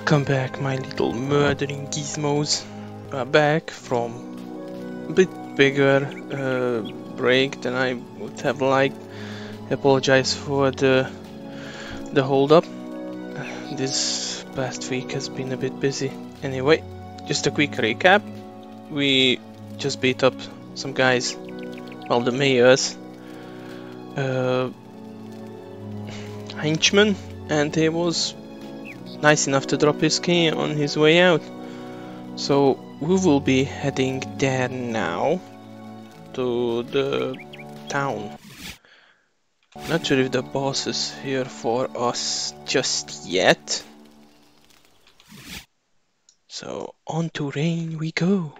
Welcome back, my little murdering gizmos. We're back from a bit bigger break than I would have liked. I apologize for the hold up. This past week has been a bit busy. Anyway, just a quick recap. We just beat up some guys, well, the mayors, henchman, and he was nice enough to drop his key on his way out. So we will be heading there now to the town. Not sure if the boss is here for us just yet. So on to rain we go.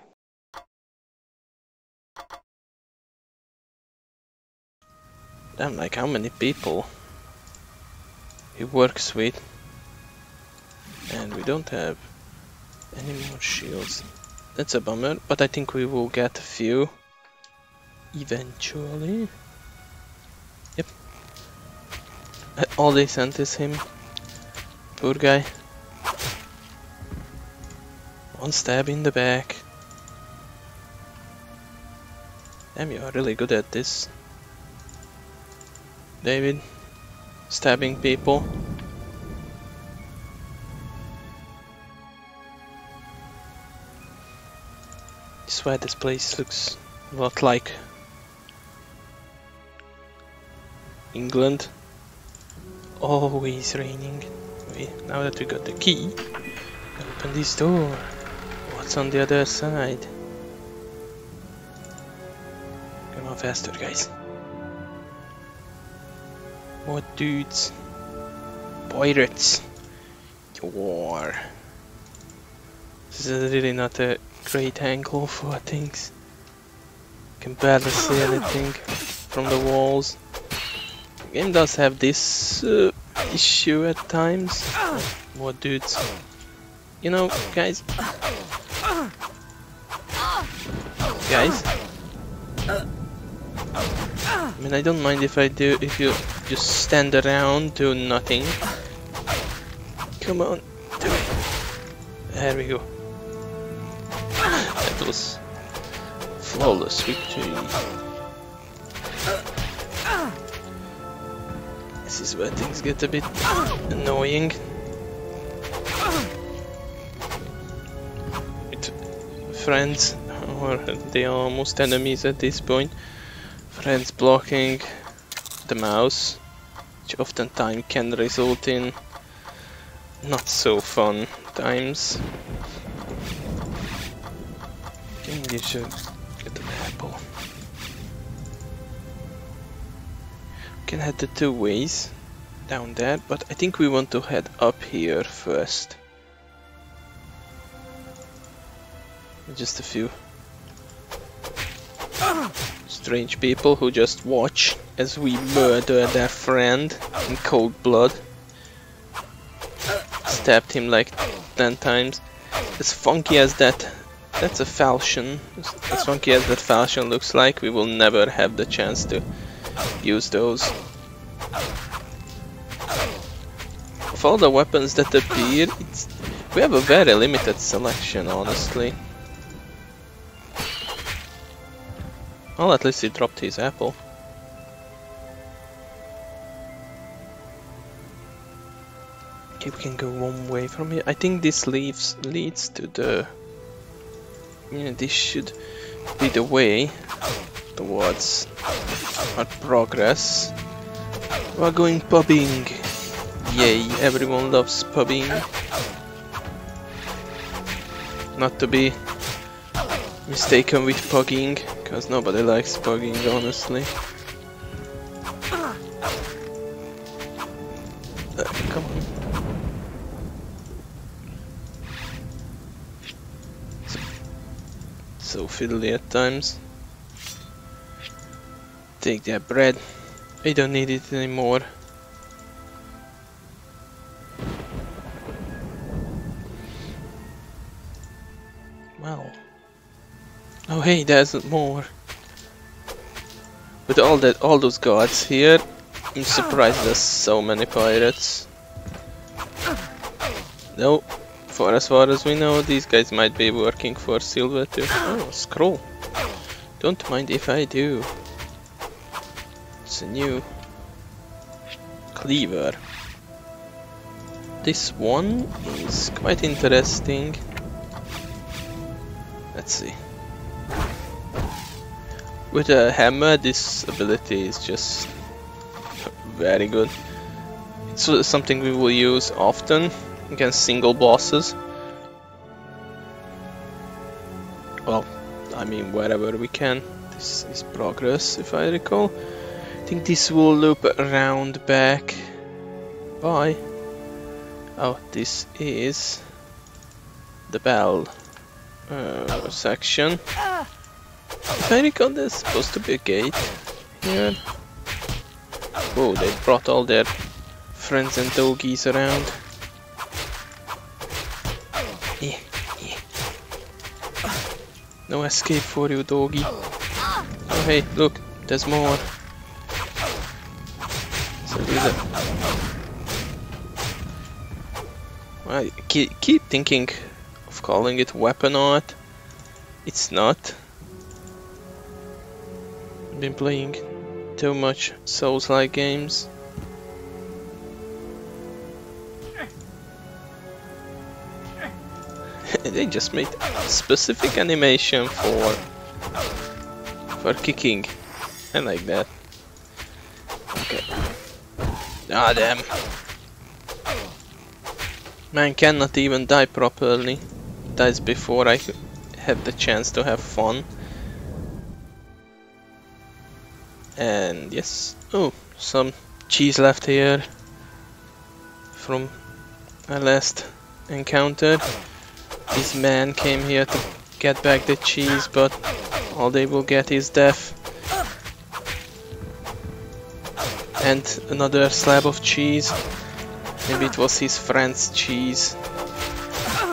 Damn, like how many people he works with. And we don't have any more shields. That's a bummer, but I think we will get a few eventually. Yep. All they sent is him. Poor guy. One stab in the back. Damn, you are really good at this, David. Stabbing people. I swear this place looks a lot like England. Always raining. Wait, now that we got the key, open this door. What's on the other side? Come on faster, guys. More dudes. Pirates. War. This is really not a great angle for things. Can barely see anything from the walls. The game does have this issue at times. More dudes. You know, guys. Guys. I mean, I don't mind if you just stand around, do nothing. Come on, do it. There we go. That was flawless victory. This is where things get a bit annoying. With friends, or they are almost enemies at this point. Friends blocking the mouse, which oftentimes can result in not so fun times. I think you should get an apple. We can head the two ways down there, but I think we want to head up here first. Just a few strange people who just watch as we murder their friend in cold blood. Stabbed him like 10 times. As funky as that's a falchion. As funky as that falchion looks like, we will never have the chance to use those. Of all the weapons that appear, we have a very limited selection, honestly. Well, at least he dropped his apple. Okay, we can go one way from here. I think this leads to the... Yeah, this should be the way towards our progress. We're going pubbing. Yay, everyone loves pubbing. Not to be mistaken with pugging, because nobody likes pugging, honestly. Come on. So fiddly at times. Take that bread. I don't need it anymore. Well. Oh hey, there's more. With all those guards here, I'm surprised there's so many pirates. No, For as far as we know, these guys might be working for silver too. Oh, scroll. Don't mind if I do. It's a new cleaver. This one is quite interesting. Let's see. With a hammer, this ability is just very good. It's something we will use often against single bosses. Well, I mean wherever we can. This is progress, if I recall. I think this will loop around back. Bye. Oh, this is the bell section. If I recall, there's supposed to be a gate here. Oh, they brought all their friends and doggies around. Yeah, yeah. No escape for you, doggy. Oh, hey, look, there's more. So I keep thinking of calling it weapon art. It's not. I've been playing too much Souls-like games. They just made a specific animation for kicking. I like that. Okay. Ah, damn. Man cannot even die properly. Dies before I have the chance to have fun. And yes, oh, some cheese left here from our last encounter. This man came here to get back the cheese, but all they will get is death. And another slab of cheese. Maybe it was his friend's cheese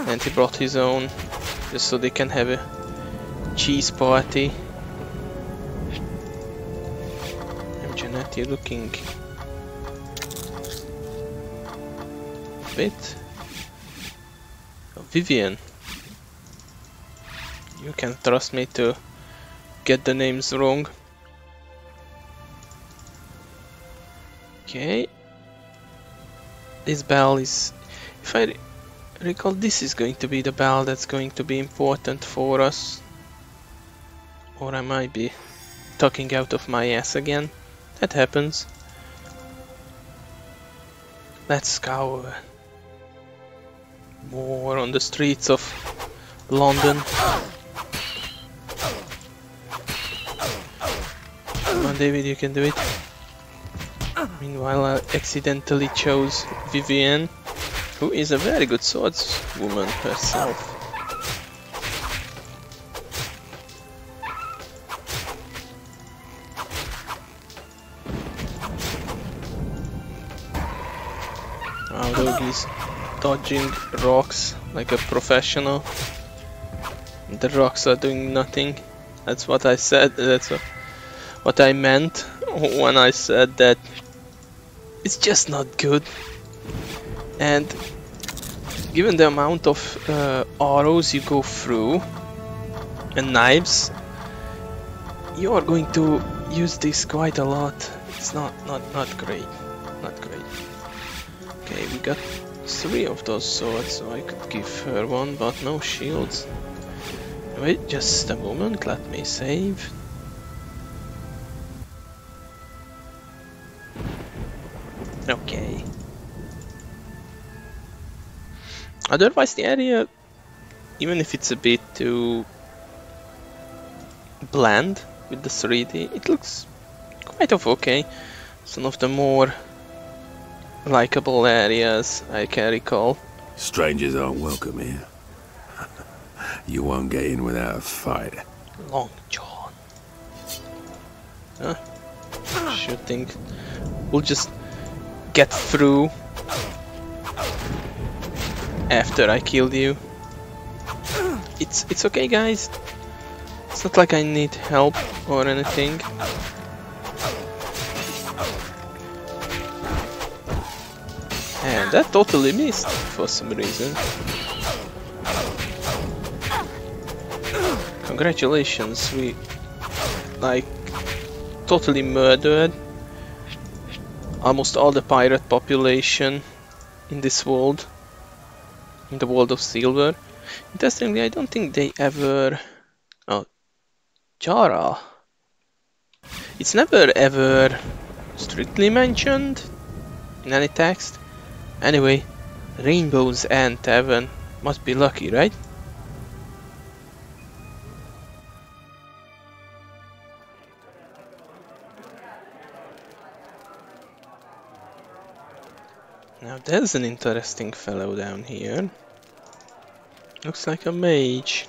and he brought his own just so they can have a cheese party. Jeanette, you're looking a bit. Oh, Vivian, you can trust me to get the names wrong. Okay. This bell is, if I recall, this is going to be the bell that's going to be important for us. Or I might be talking out of my ass again. That happens. Let's scour more on the streets of London. Come on, David, you can do it. Meanwhile, I accidentally chose Vivian, who is a very good swordswoman herself. Our doggy's dodging rocks like a professional. The rocks are doing nothing. That's what I said. That's what I meant when I said that it's just not good. And given the amount of arrows you go through and knives, you are going to use this quite a lot. It's not great. Not great. Okay, we got 3 of those swords, so I could give her one, but no shields. Wait just a moment, let me save. Okay. Otherwise the area, even if it's a bit too bland with the 3D, it looks quite okay. Some of the more likable areas I can recall. Strangers aren't welcome here. You won't get in without a fight. Long John. Huh? Should think we'll just get through after I killed you. It's okay, guys. It's not like I need help or anything. And that totally missed for some reason. Congratulations, we like totally murdered almost all the pirate population in this world, in the world of silver. Interestingly, I don't think they ever... Oh, Jara. It's never ever strictly mentioned in any text. Anyway, Rainbow's End Tavern must be lucky, right? Now there's an interesting fellow down here. Looks like a mage.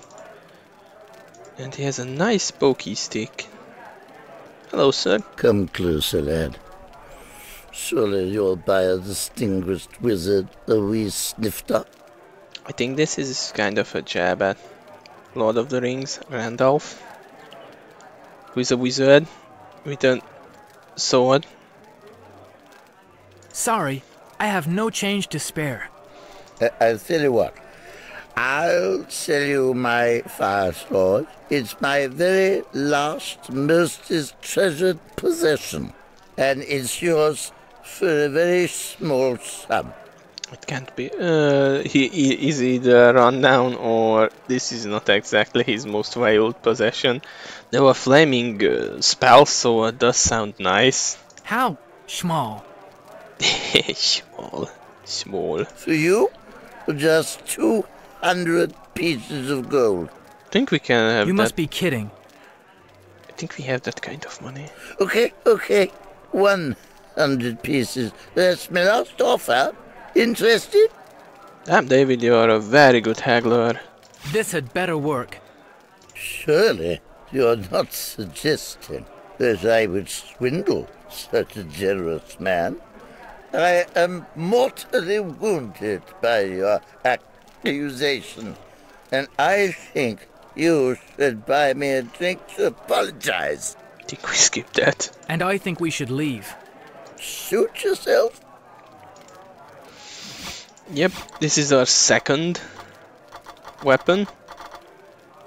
And he has a nice pokey stick. Hello, sir. Come closer, lad. Surely you're by a distinguished wizard, a wee snifter. I think this is kind of a jab at Lord of the Rings, Randolph, who is a wizard with a sword. Sorry, I have no change to spare. I'll tell you what. I'll sell you my fire sword. It's my very last, most treasured possession. And it's yours for a very small sum. It can't be. He is either run down or this is not exactly his most valued possession. Though a flaming spell sword does sound nice. How small? Small. For you, just 200 pieces of gold. I think we can have You that. must be kidding. I think we have that kind of money. Okay. 100 pieces. That's my last offer. Interested? Damn, David, you are a very good haggler. This had better work. Surely you're not suggesting that I would swindle such a generous man. I am mortally wounded by your accusation, and I think you should buy me a drink to apologize. I think we skipped that. And I think we should leave. Shoot yourself? Yep, this is our second weapon.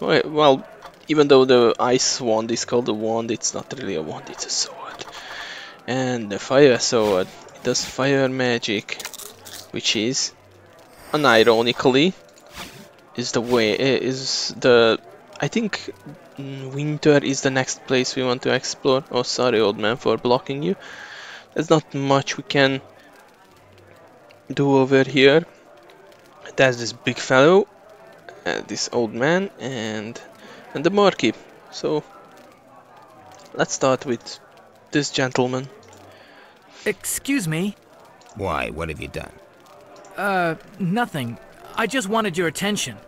Well, even though the ice wand is called a wand, it's not really a wand, it's a sword. And the fire sword, it does fire magic, which is, unironically, I think winter is the next place we want to explore. Oh, sorry, old man, for blocking you. There's not much we can do over here. There's this big fellow, this old man, and the barkeep. So let's start with this gentleman. Excuse me? Why? What have you done? Nothing. I just wanted your attention.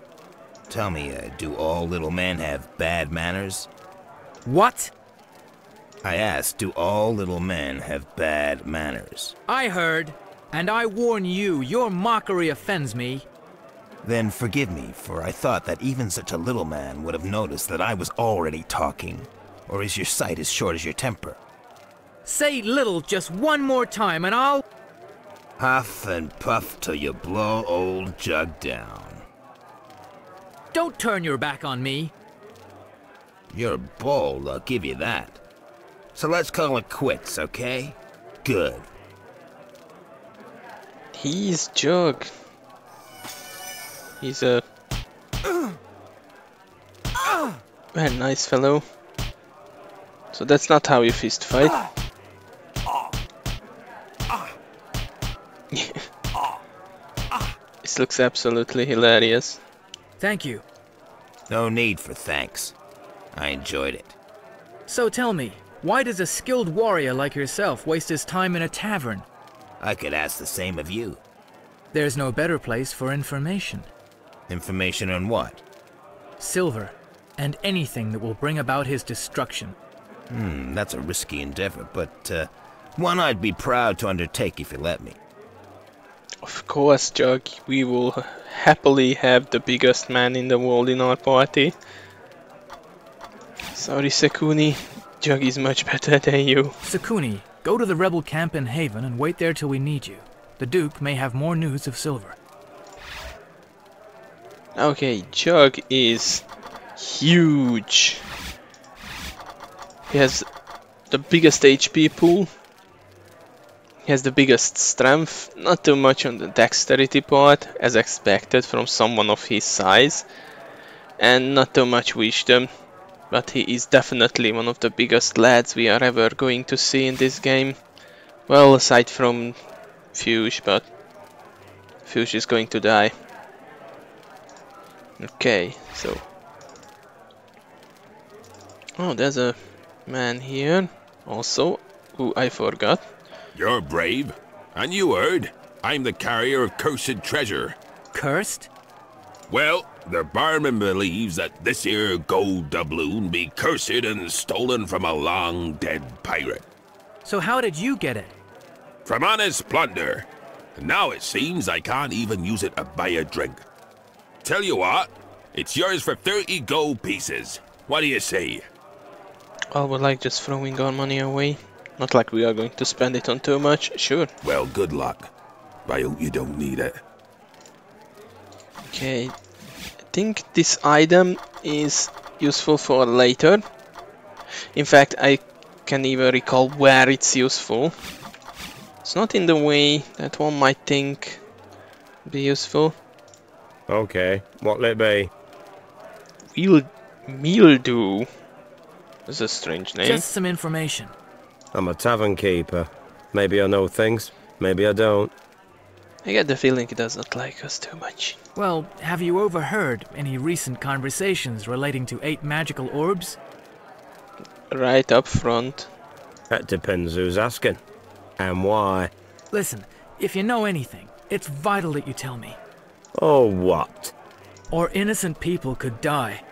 Tell me, do all little men have bad manners? What? I asked, do all little men have bad manners? I heard, and I warn you, your mockery offends me. Then forgive me, for I thought that even such a little man would have noticed that I was already talking. Or is your sight as short as your temper? Say little just one more time and I'll... Huff and puff till you blow old Jug down. Don't turn your back on me. You're bold, I'll give you that. So let's call it quits, okay? Good. He's Jug. He's a very nice fellow. So that's not how you fist fight. This looks absolutely hilarious. Thank you. No need for thanks. I enjoyed it. So tell me, why does a skilled warrior like yourself waste his time in a tavern? I could ask the same of you. There's no better place for information. Information on what? Silver, and anything that will bring about his destruction. That's a risky endeavor, but one I'd be proud to undertake if you let me. Of course, Jug, we will happily have the biggest man in the world in our party. Sorry, Sekuni, Jug is much better than you. Sakuni, go to the rebel camp in Haven and wait there till we need you. The Duke may have more news of Silver. Okay, Jug is huge. He has the biggest HP pool. He has the biggest strength, not too much on the dexterity part, as expected from someone of his size, and not too much wisdom, but he is definitely one of the biggest lads we are ever going to see in this game. Well, aside from Fuge, but Fuge is going to die. Okay, so... Oh, there's a man here, also, who I forgot. You're brave, and you heard. I'm the carrier of cursed treasure. Cursed? Well, the barman believes that this here gold doubloon be cursed and stolen from a long-dead pirate. So how did you get it? From honest plunder. Now it seems I can't even use it to buy a drink. Tell you what, it's yours for 30 gold pieces. What do you say? I would like just throwing our money away. Not like we are going to spend it on too much, sure. Well, good luck. I hope you don't need it. Okay, I think this item is useful for later. In fact, I can even recall where it's useful. It's not in the way that one might think be useful. Okay, what'll it be? Mildew. That's a strange name. Just some information. I'm a tavern keeper. Maybe I know things, maybe I don't. I get the feeling he does not like us too much. Well, have you overheard any recent conversations relating to 8 magical orbs? Right up front. That depends who's asking. And why. Listen, if you know anything, it's vital that you tell me. Oh, what? Or innocent people could die.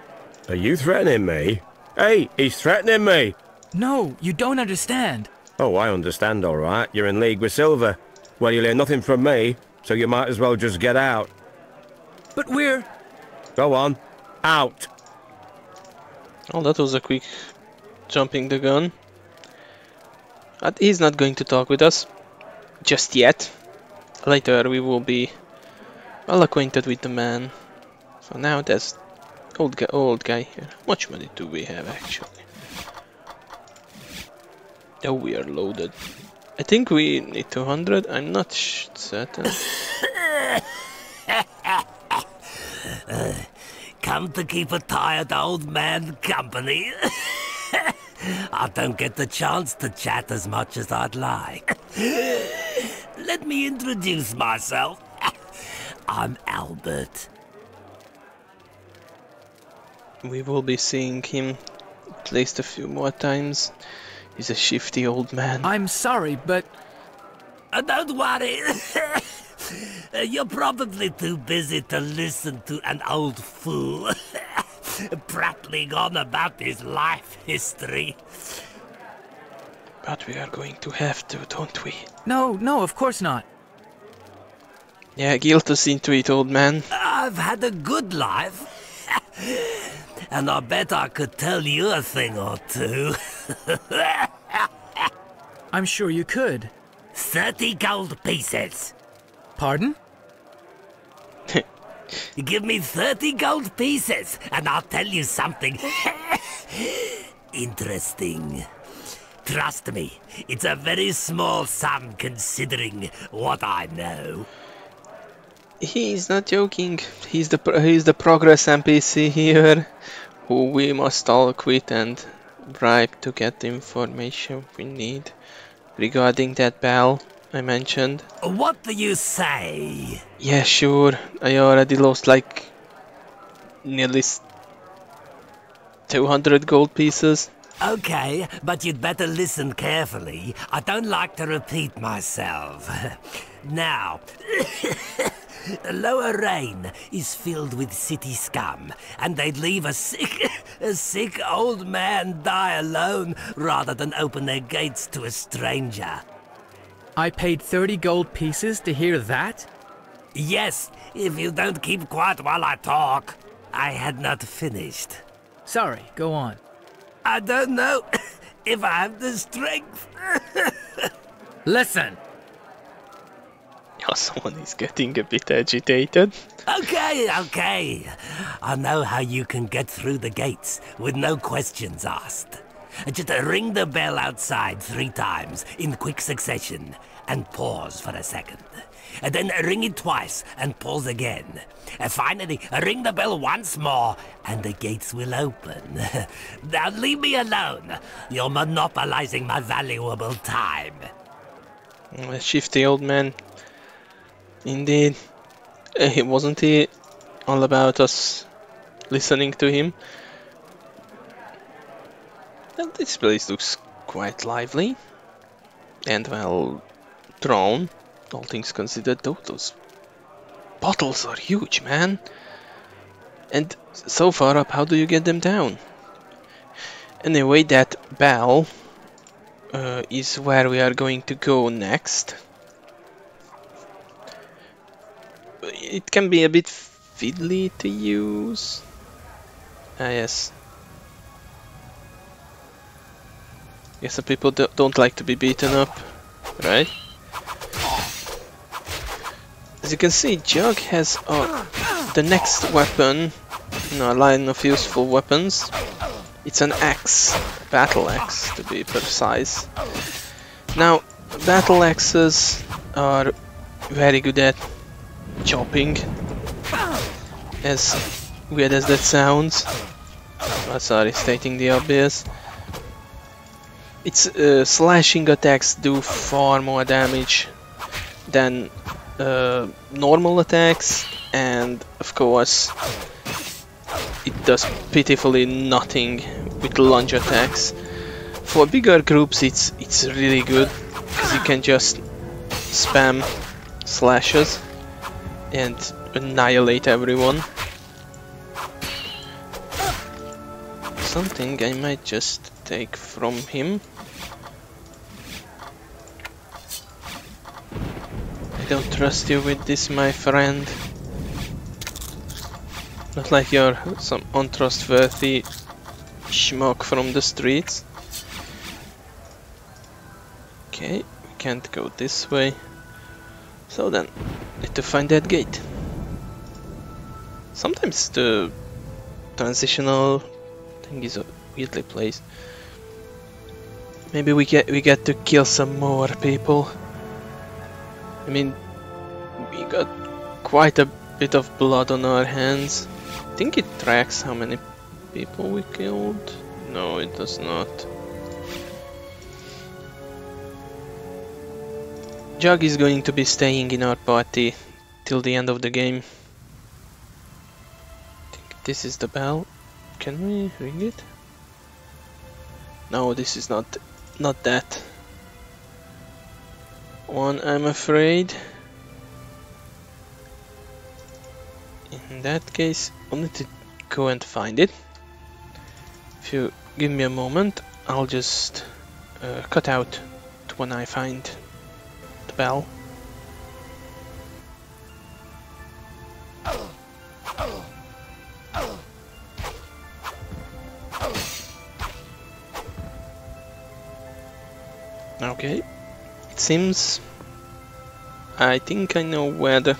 Are you threatening me? Hey, he's threatening me! No, you don't understand. Oh, I understand, all right. You're in league with Silver. Well, you'll hear nothing from me, so you might as well just get out. But we're... Go on. Out. Oh, that was a quick jumping the gun. But he's not going to talk with us. Just yet. Later we will be well acquainted with the man. So now there's old guy here. How much money do we have actually? Oh, we are loaded. I think we need 200. I'm not certain. Come to keep a tired old man company. I don't get the chance to chat as much as I'd like. Let me introduce myself. I'm Albert. We will be seeing him at least a few more times. He's a shifty old man. I'm sorry, but... Don't worry. You're probably too busy to listen to an old fool prattling on about his life history. But we are going to have to, don't we? No, of course not. Yeah, guilt us into it, old man. I've had a good life. And I bet I could tell you a thing or two. I'm sure you could. 30 gold pieces. Pardon? Give me 30 gold pieces, and I'll tell you something interesting. Trust me, it's a very small sum considering what I know. He's not joking. He's the progress NPC here, who we must all quit and bribe to get the information we need regarding that bell I mentioned. What do you say? Yeah, sure. I already lost like nearly 200 gold pieces. Okay, but you'd better listen carefully. I don't like to repeat myself. Now, Lower Rain is filled with city scum, and they'd leave a sick old man die alone rather than open their gates to a stranger. I paid 30 gold pieces to hear that? Yes, if you don't keep quiet while I talk. I had not finished. Sorry, go on. I don't know if I have the strength. Listen! Yeah, someone is getting a bit agitated. Okay, okay. I know how you can get through the gates with no questions asked. Just ring the bell outside 3 times in quick succession and pause for a second. And then ring it twice and pause again. And finally, ring the bell once more and the gates will open. Now leave me alone. You're monopolizing my valuable time. A shifty old man. Indeed. Wasn't he all about us listening to him? Well, this place looks quite lively and well drawn, all things considered. Though those bottles are huge, man. And so far up, how do you get them down? Anyway, that bell is where we are going to go next. It can be a bit fiddly to use. Ah, yes. Yes, some people don't like to be beaten up, right? As you can see, Jug has the next weapon in our line of useful weapons. It's an axe, battle axe to be precise. Now, battle axes are very good at chopping, as weird as that sounds. Oh, sorry, stating the obvious. Its slashing attacks do far more damage than normal attacks, and of course it does pitifully nothing with lunge attacks. For bigger groups it's really good, because you can just spam slashes and annihilate everyone. Something I might just take from him. I don't trust you with this, my friend. Not like you're some untrustworthy schmuck from the streets. Okay, we can't go this way. So then, need to find that gate. Sometimes the transitional thing is weirdly placed. Maybe we get to kill some more people. I mean, we got quite a bit of blood on our hands. I think it tracks how many people we killed. No, it does not. Jug is going to be staying in our party till the end of the game. I think this is the bell. Can we ring it? No, this is not that one, I'm afraid. In that case, I'll need to go and find it. If you give me a moment, I'll just cut out when I find the bell. Okay, it seems I think I know where the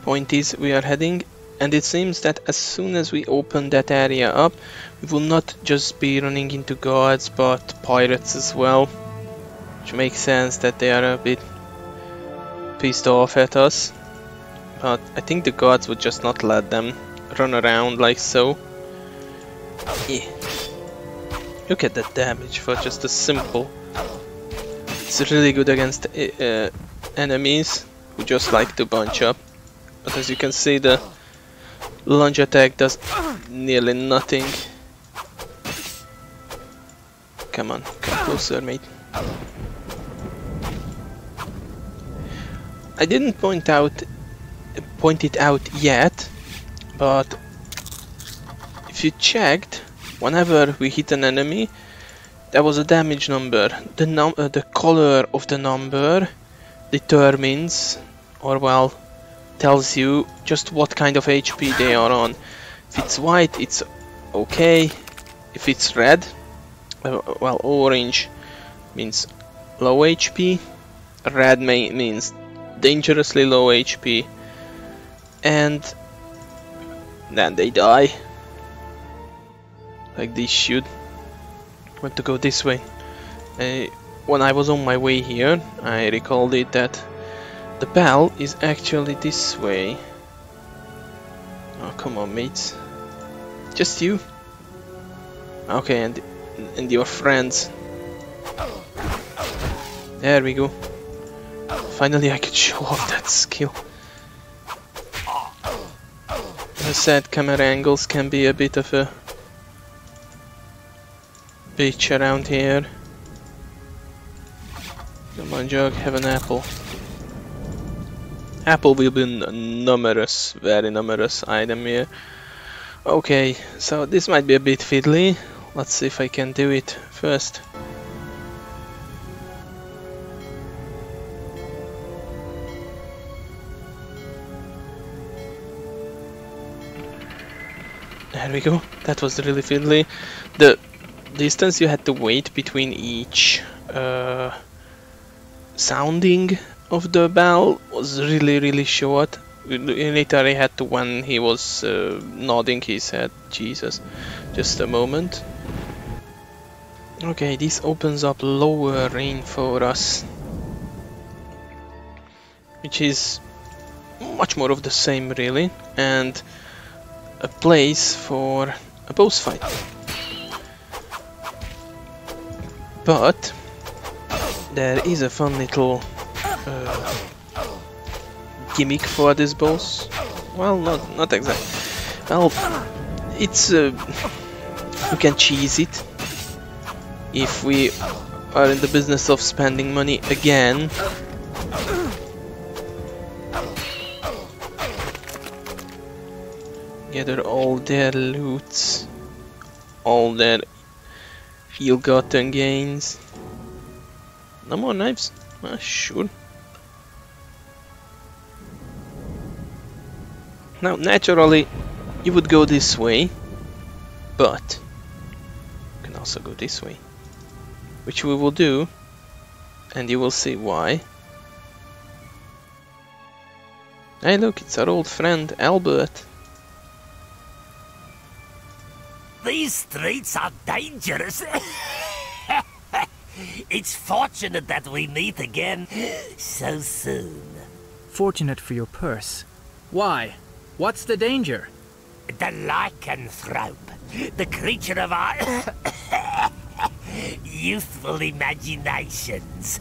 point is we are heading, and it seems that as soon as we open that area up, we will not just be running into guards but pirates as well, which makes sense that they are a bit pissed off at us, but I think the guards would just not let them run around like so. Yeah. Look at that damage for just a simple. It's really good against enemies who just like to bunch up, but as you can see, the lunge attack does nearly nothing. Come on, come closer, mate. I didn't point it out yet, but if you checked, whenever we hit an enemy, there was a damage number. The color of the number determines, or well, tells you just what kind of HP they are on. If it's white, it's okay. If it's red, well, orange means low HP. Red means dangerously low HP, and then they die. Like they should. Want to go this way. When I was on my way here, I recalled it that the bell is actually this way. Oh, come on, mates. Just you? Okay, and your friends. There we go. Finally I could show off that skill. As I said, camera angles can be a bit of a bitch around here. Come on, Jug, have an apple. Apple will be numerous, very numerous item here. Okay, so this might be a bit fiddly. Let's see if I can do it first. There we go. That was really fiddly. The distance you had to wait between each sounding of the bell was really short. Later I had to, when he was nodding his head. Jesus, just a moment. Okay, this opens up lower rain for us, which is much more of the same really, and a place for a boss fight. But there is a fun little gimmick for this boss. Well, not exactly. Well, it's we can cheese it if we are in the business of spending money again. Gather all their loots, all their ill-gotten gains. No more knives? Sure. Now, naturally, you would go this way, but you can also go this way, which we will do, and you will see why. Hey, look, it's our old friend Albert. These streets are dangerous. It's fortunate that we meet again so soon. Fortunate for your purse. Why? What's the danger? The lycanthrope, the creature of our youthful imaginations.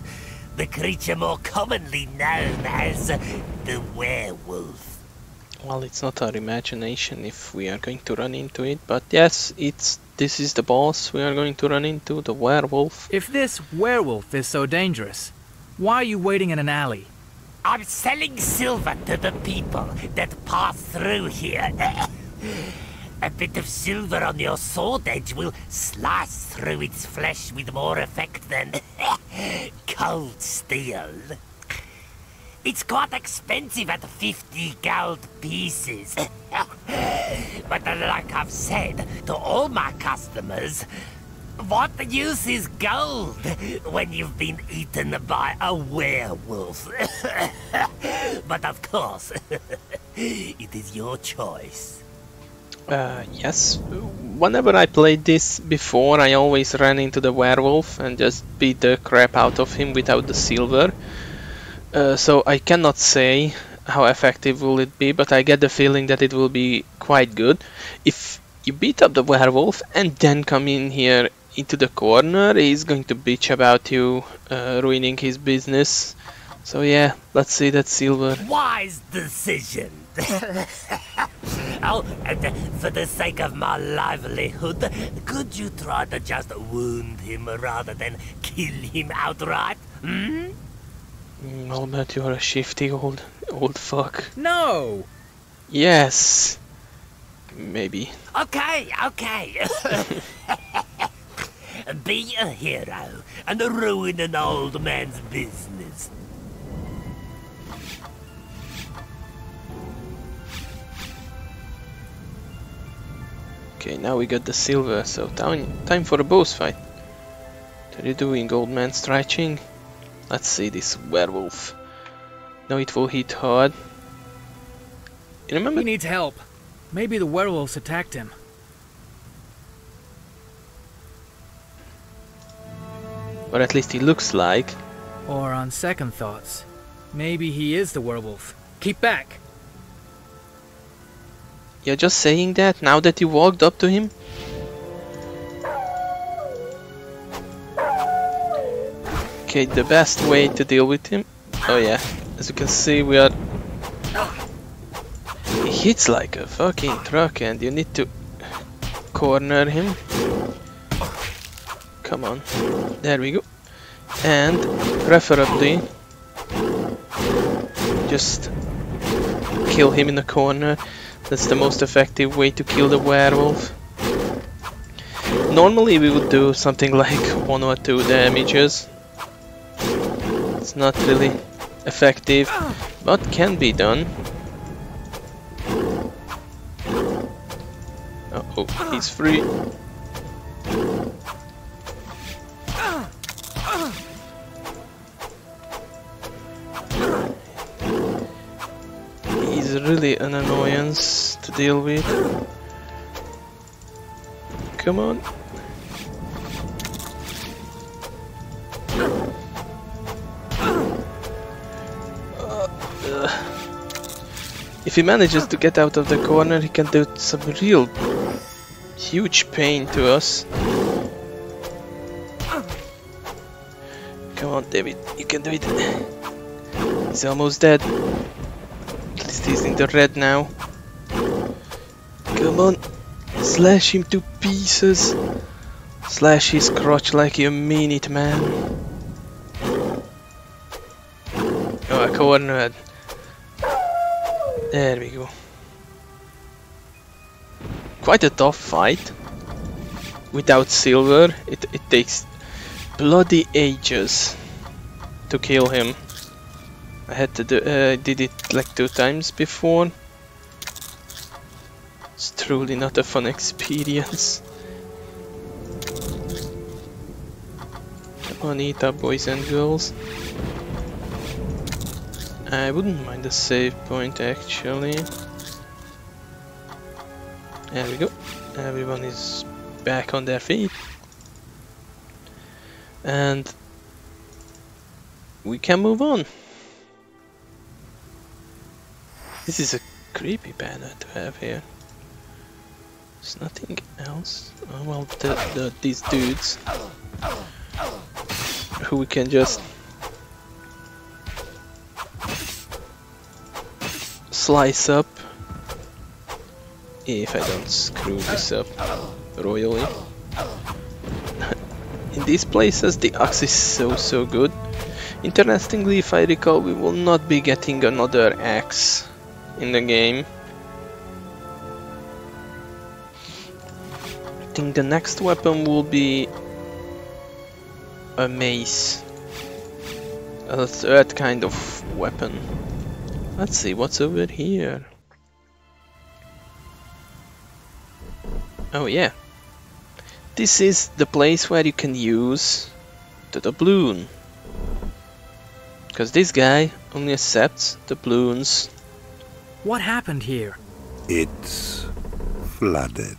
The creature more commonly known as the werewolf. Well, it's not our imagination if we are going to run into it, but yes, this is the boss we are going to run into, the werewolf. If this werewolf is so dangerous, why are you waiting in an alley? I'm selling silver to the people that pass through here. A bit of silver on your sword edge will slice through its flesh with more effect than cold steel. It's quite expensive at 50 gold pieces. But like I've said to all my customers, what use is gold when you've been eaten by a werewolf? But of course, it is your choice. Yes. Whenever I played this before, I always ran into the werewolf and just beat the crap out of him without the silver. So I cannot say how effective will it be, but I get the feeling that it will be quite good. If you beat up the werewolf and then come in here into the corner, he's going to bitch about you ruining his business. So yeah, let's see that silver. Wise decision. Oh, and for the sake of my livelihood, could you try to just wound him rather than kill him outright? Hmm? I'll bet you're a shifty old fuck. No! Yes. Maybe. Okay. Be a hero and ruin an old man's business. Okay, now we got the silver, so time for a boss fight. What are you doing, old man? Stretching? Let's see this werewolf. No, it will hit hard. You remember? He needs help. Maybe the werewolves attacked him. Or at least he looks like. Or on second thoughts, maybe he is the werewolf. Keep back! You're just saying that now that you walked up to him? Okay, the best way to deal with him. Oh yeah, as you can see we are... He hits like a fucking truck and you need to corner him. Come on, there we go. And preferably just kill him in the corner. That's the most effective way to kill the werewolf. Normally we would do something like 1 or 2 damages. It's not really effective, but can be done. Uh-oh, he's free. He's really an annoyance to deal with. Come on. If he manages to get out of the corner, he can do some real huge pain to us. Come on, David, you can do it. He's almost dead. At least he's in the red now. Come on, slash him to pieces. Slash his crotch like you mean it, man. Oh, I cornered. There we go. Quite a tough fight. Without silver, it takes bloody ages to kill him. I had to do, did it like 2 times before. It's truly not a fun experience. Come on, eat up, boys and girls. I wouldn't mind a save point actually. There we go. Everyone is back on their feet. And we can move on. This is a creepy banner to have here. There's nothing else. Oh well, these dudes who we can just slice up if I don't screw this up royally. In these places the axe is so good. Interestingly, if I recall, we will not be getting another axe in the game. I think the next weapon will be a mace, a third kind of weapon. Let's see what's over here. Oh yeah, this is the place where you can use the doubloon, because this guy only accepts doubloons. What happened here? It's flooded.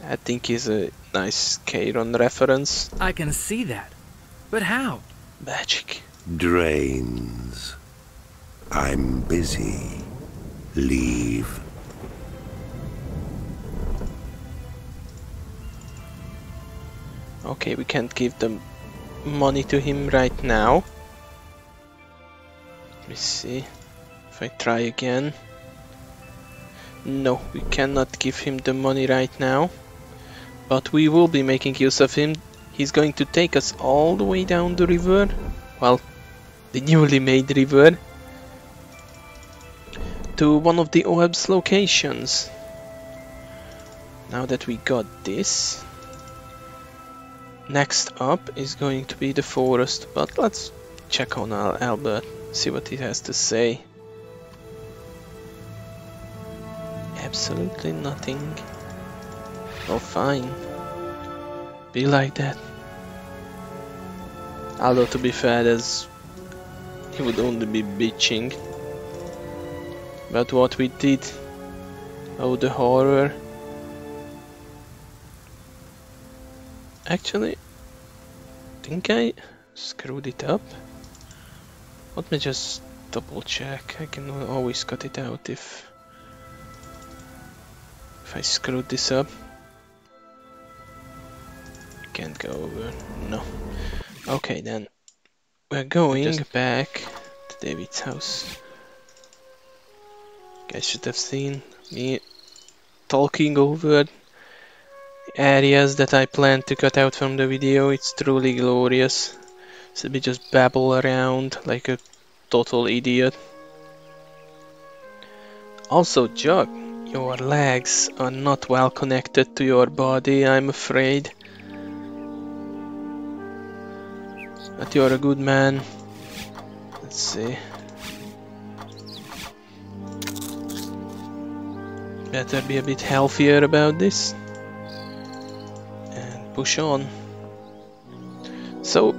I think is a nice Charon reference. I can see that. But how? Magic. Drains. I'm busy. Leave. Okay, we can't give the money to him right now. Let me see if I try again. No, we cannot give him the money right now. But we will be making use of him. He's going to take us all the way down the river. Well, the newly made river. To one of the OEB's locations. Now that we got this, next up is going to be the forest, but let's check on Albert, see what he has to say. Absolutely nothing. Oh fine, be like that. Although to be fair, he would only be bitching. about what we did. Oh, the horror. Actually, I think I screwed it up. Let me just double check. I can always cut it out if I screwed this up. Can't go over. No. Okay, then we're going back to David's house. You guys should have seen me talking over areas that I plan to cut out from the video. It's truly glorious. So we just babble around like a total idiot. Also, Jug, your legs are not well connected to your body, I'm afraid. But you're a good man. Let's see. Better be a bit healthier about this. And push on. So,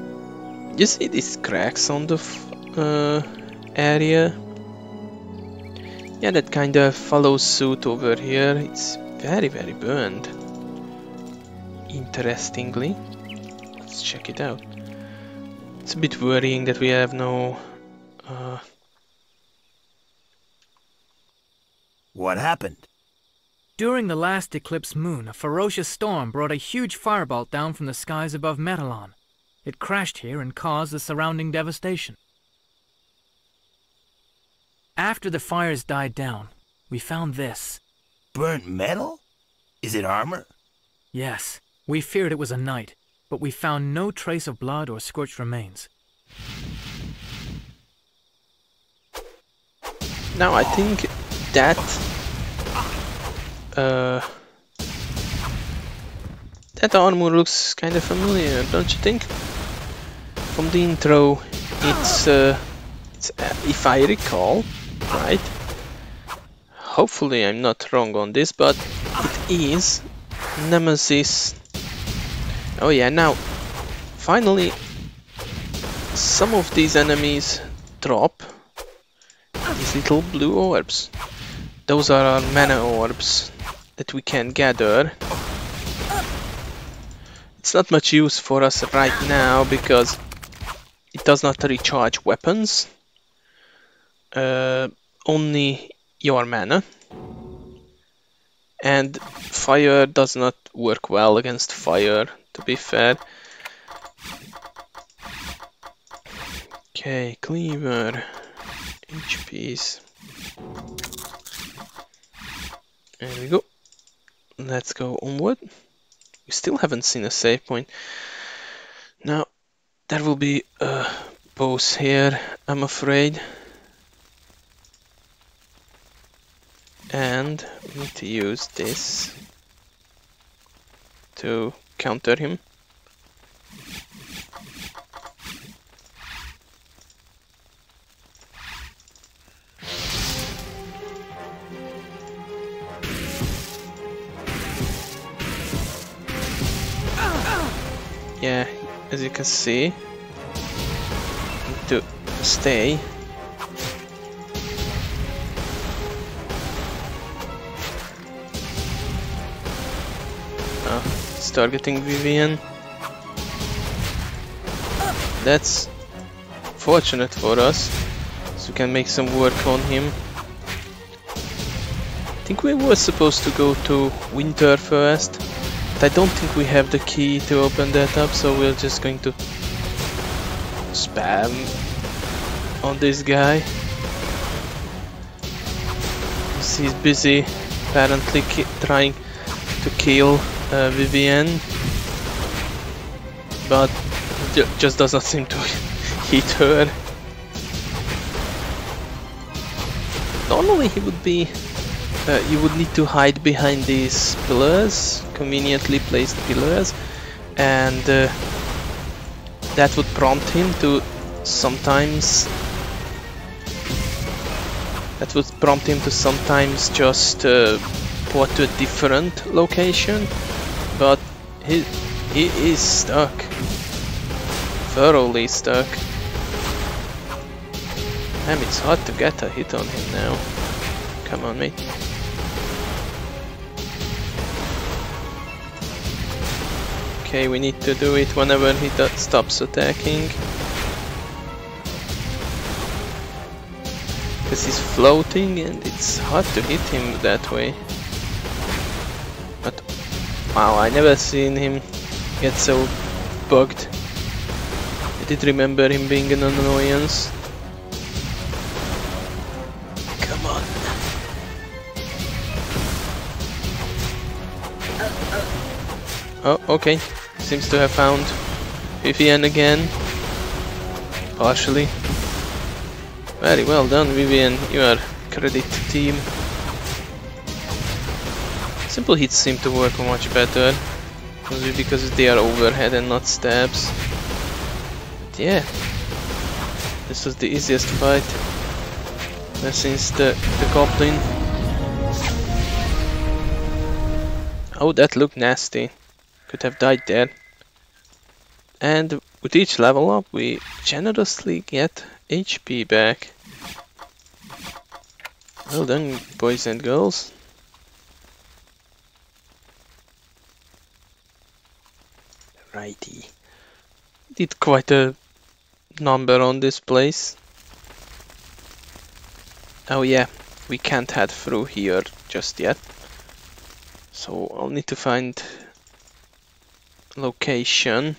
you see these cracks on the area? Yeah, that kind of follows suit over here. It's very, very burned. Interestingly. Let's check it out. It's a bit worrying that we have no... What happened? During the last eclipse moon, a ferocious storm brought a huge firebolt down from the skies above Metalon. It crashed here and caused the surrounding devastation. After the fires died down, we found this. Burnt metal? Is it armor? Yes, we feared it was a knight, but we found no trace of blood or scorched remains. Now I think that that armor looks kind of familiar, don't you think? From the intro, it's if I recall, right? Hopefully I'm not wrong on this, but it is Nemesis. Oh yeah, now finally some of these enemies drop these little blue orbs. Those are our mana orbs that we can gather. It's not much use for us right now because it does not recharge weapons, only your mana. And fire does not work well against fire, to be fair. Okay, cleaver, HPs. There we go. Let's go onward. We still haven't seen a save point. Now, there will be a boss here, I'm afraid. And we need to use this to counter him. Yeah, as you can see, need to stay. It's targeting Vivian. That's fortunate for us, so we can make some work on him. I think we were supposed to go to Winter first, but I don't think we have the key to open that up, so we're just going to spam on this guy. He's busy apparently trying to kill Vivian, but just does not seem to hit her. Normally he would be you would need to hide behind these pillars, conveniently placed pillars, and that would prompt him to sometimes just port to a different location, but he is stuck, thoroughly stuck. Damn, it's hard to get a hit on him now. Come on, mate. Okay, we need to do it whenever he stops attacking. Because he's floating and it's hard to hit him that way. But wow, I never seen him get so bugged. I did remember him being an annoyance. Come on. Oh, okay. Seems to have found Vivian again. Partially. Very well done, Vivian. You are credit team. Simple hits seem to work much better. Mostly because they are overhead and not stabs. But yeah. This was the easiest fight since the goblin. Oh, that looked nasty. Could have died there. And with each level up, we generously get HP back. Well done, boys and girls. Righty. Did quite a number on this place. Oh yeah, we can't head through here just yet. So I'll need to find location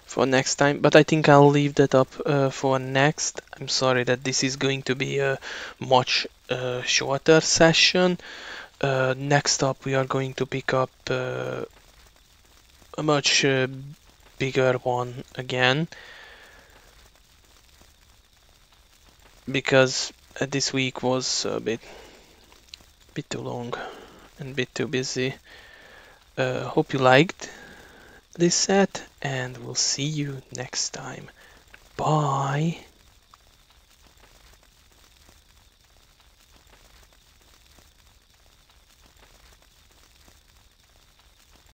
for next time, but I think I'll leave that up for next. I'm sorry that this is going to be a much shorter session. Next up we are going to pick up a much bigger one again, because this week was a bit too long and a bit too busy. Hope you liked this set, and we'll see you next time. Bye.